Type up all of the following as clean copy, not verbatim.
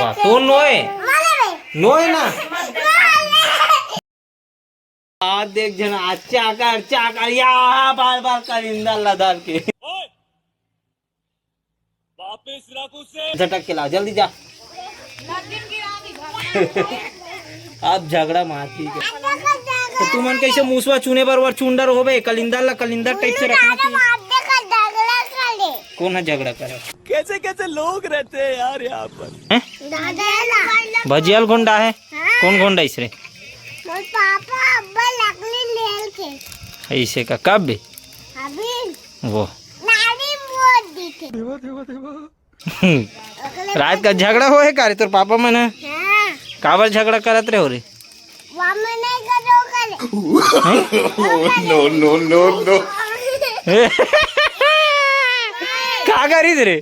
वा तो नोए नोए ना आज देख जन चाकर या बार बार कलिंदर लदाल के वापस रखो से झटक के ला जल्दी जा अब झगड़ा मारती के तो तू मन कैसे मूसवा चुने बर चुंडर होबे कलिंदर ला कलिंदर टाइप से रखना चाहिए। कौन है झगड़ा करे कैसे कैसे लोग रहते हैं यार यहाँ पर भजियाल गोंडा है कौन गोंडा इसरे पापा अब्बा लकड़ी लेल थे ऐसे का कब भी अभी वो नानी मोड़ दी थी रात का झगड़ा हो है का रे तोर पापा मन हाँ काबर झगड़ा करत रहे हो रे वामे नहीं करो करे नो नो नो नो का करी रे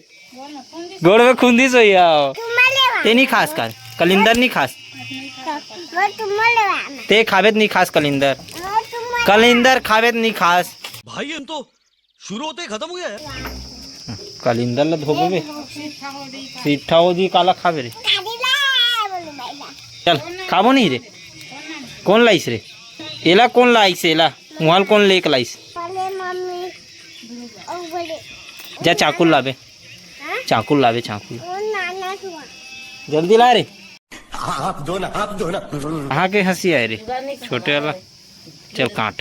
गोड़ में खुंदी सोई आओ तुम्हारे ते नहीं खास कर कलिंदर नहीं खास वो तुम्हारे वाला ते खावेत नहीं खास कलिंदर वो तुम्हारे कलिंदर खावेत नहीं खास भाई हम तो शुरू होते ही खत्म हो गया है। कलिंदर ला धोबे बे सीठा हो जी काला खावे रे दादी ला बोलो भाईला चल खाबो नहीं रे कौन लाइस रे एला कौन लाइस एला मुहाल कौन लेक लाइस पहले मम्मी ओ बोले जा चाकू लावे हाँ चाकू लावे चाकू वो नाना हुआ जल्दी ला रे आप दो ना कहाँ के हंसी आए रे छोटे वाला चल काट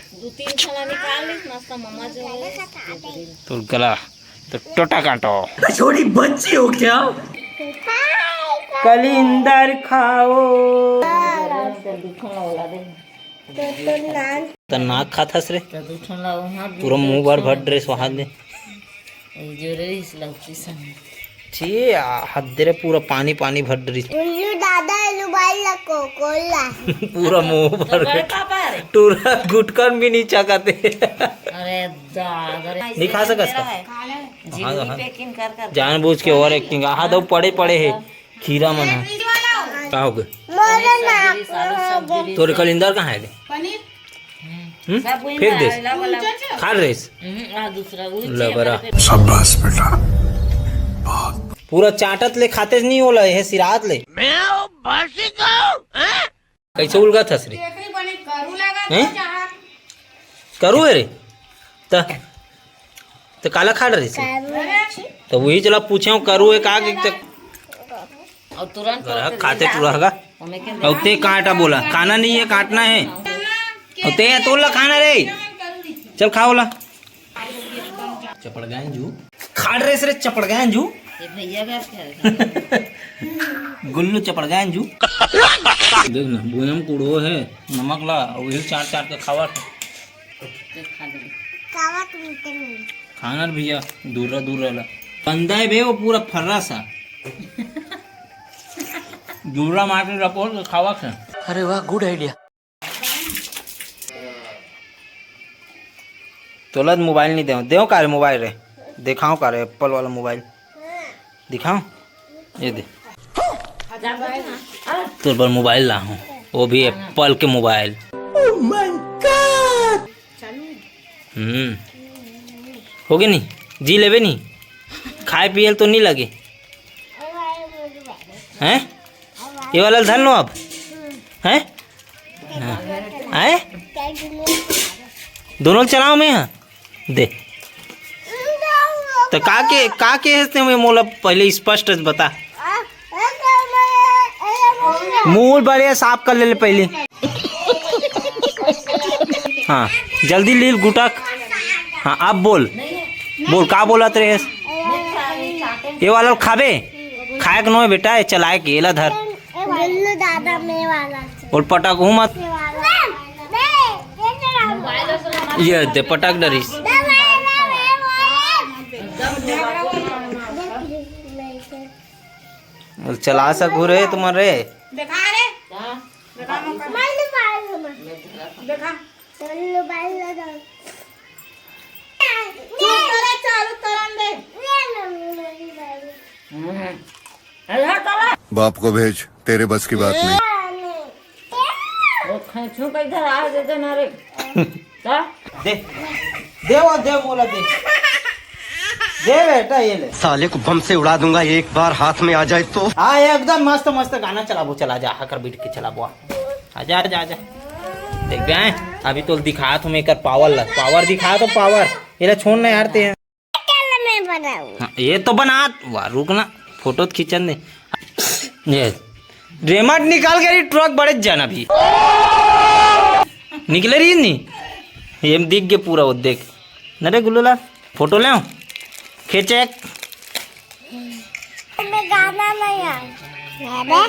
तो गला तो टोटा काटो छोटी बच्ची हो क्या कलिंदर खाओ तो नाक खाथस रे पूरा मुंह भर भर ड्रेस वहां दे छी हाथ दे रे पूरा पानी पानी भर ड्रेस उल्लू दादा उल्लू भाई ला कोला पूरा मुंह भर टूरा गुटकन भी नहीं चकाते अरे नहीं खा सकस का जानबूझ के ओवर एक्टिंग आहा दो पड़े पड़े है खीरा मन है का हो गए मोरे ना तोरे कलिंदर कहाँ है फिर दे खा रेस लबरा शाबाश बेटा पूरा चाटत ले खाते नहीं होला है सिरात ले कैसे उलगा थस रे हैं करू है रे तो काला खा रही से तो वही चला पूछे करू है का और तुरंत खाते तुरंत और ते काटा बोला खाना नहीं है काटना है और ते तोला खाना रे चल खाओ ला चपड़ गए जू खाड़ रहे से चपड़ गए जू भैया का गुल्लू चपड़ गए जू देख ना बुनम कुड़ो है नमक ला और वही चाट चाट के खावा कावत मिलते नहीं खाना रे भैया दूर ला बंदा है भे वो पूरा फर्रा सा जूरा मार के रखो तो खावा खा अरे वाह गुड आइडिया तोला मोबाइल नहीं देव का रे मोबाइल रे दिखाओ का रे एप्पल वाला मोबाइल दिखाओ ये दे तो पर मोबाइल ला हूँ वो भी एप्पल के मोबाइल हो गए नहीं जी लेवे नहीं खाए पियल तो नहीं लगे हैं ये वाला धर लो अब हैं दोनों चलाओ मैं यहाँ दे तो का के हंसते में मोला पहले स्पष्ट बता मुंह बढ़िया साफ कर ले पहले हाँ जल्दी लील गुटक हाँ अब बोल का बोला तेरे ये वाला खाबे खाए नो बेटा ये चलाए के एला धर दादा में वाला और पटक हूँ मत ये दे पटक डरिस चला सकू रे तुम्हारे बाप को भेज तेरे बस की बात नहीं इधर आ दे ना रे दे दे वो दे मोला दे दे बेटा ये ले। साले को बम से उड़ा दूंगा एक बार हाथ में आ जाए तो। हाँ एकदम मस्त मस्त गाना चला वो, चला जा आकर बैठ के चला वो, आजा आजा आजा। देख गए अभी तो दिखाया तुम्हें कर पावर, पावर दिखाया तो पावर, ये छोड़ना यार ते हैं। मैं बनाऊं। हाँ, ये तो बना वाह, रुकना फोटो तो खींचन दे। ये रिमोट निकाल के ट्रक बढ़ जाना भी निकले रही नहीं, ये दिख गए पूरा वो देख। नरे गुल्लूलाल फोटो ले खींचे एक। मैं गाना नहीं आता।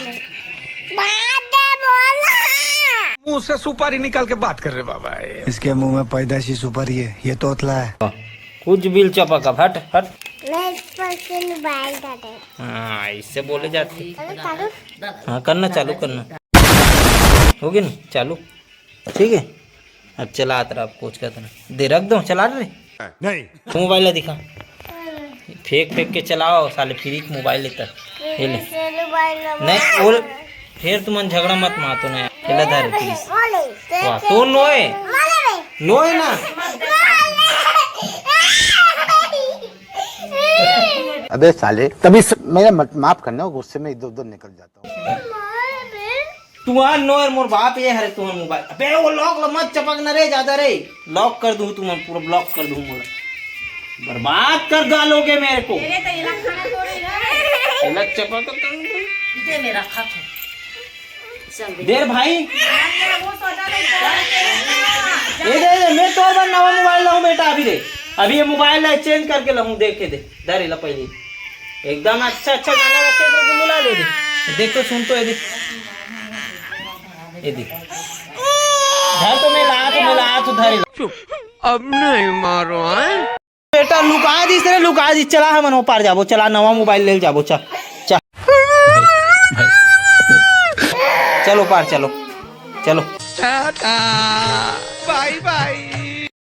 मुंह से सुपारी निकाल के बात कर रहे बाबा। इसके मुंह में पैदाशी सुपारी है, ये तोतला है। कुछ बिल चपका हट हट। मैं इस पर से मोबाइल डाले। हाँ इससे बोले जाते। चालू। हाँ करना चालू करना, होगी ना चालू, ठीक है। अब चला रहा कोच का तरह दे, रख दो चला रहे नहीं मोबाइल दिखा, फेंक फेंक के चलाओ साले, फ्री मोबाइल लेता ये ले। नहीं और फिर तुम झगड़ा मत मातो ना खेला धर प्लीज। वाह तो नोए नोए ना। अबे साले तभी मेरा माफ करना, गुस्से में इधर उधर निकल जाता हूँ। तुम्हार नोए मोर बाप ये हरे तुम्हार मोबाइल। अबे वो लॉक मत चपकना रे ज्यादा रे, लॉक कर दूं तुम्हारा पूरा ब्लॉक कर दूं, मोला बर्बाद कर डालोगे मेरे को। चपक दे मेरा खा देर भाई ये दे मैं तो और नवा मोबाइल लाऊं बेटा, अभी दे, अभी ये मोबाइल है चेंज करके लाऊं, देख के दे दे ला पहले एकदम अच्छा अच्छा गाना रखे तो गुल्लूला ले दे, देख तो सुन तो ये देख ये देख धर तो मैं ला तो धर अब नहीं मारो बेटा, लुका दी तेरे लुका दी। चला है मनो पार जाबो, चला नवा मोबाइल ले जाबो, चल चल चलो पार चलो चलो।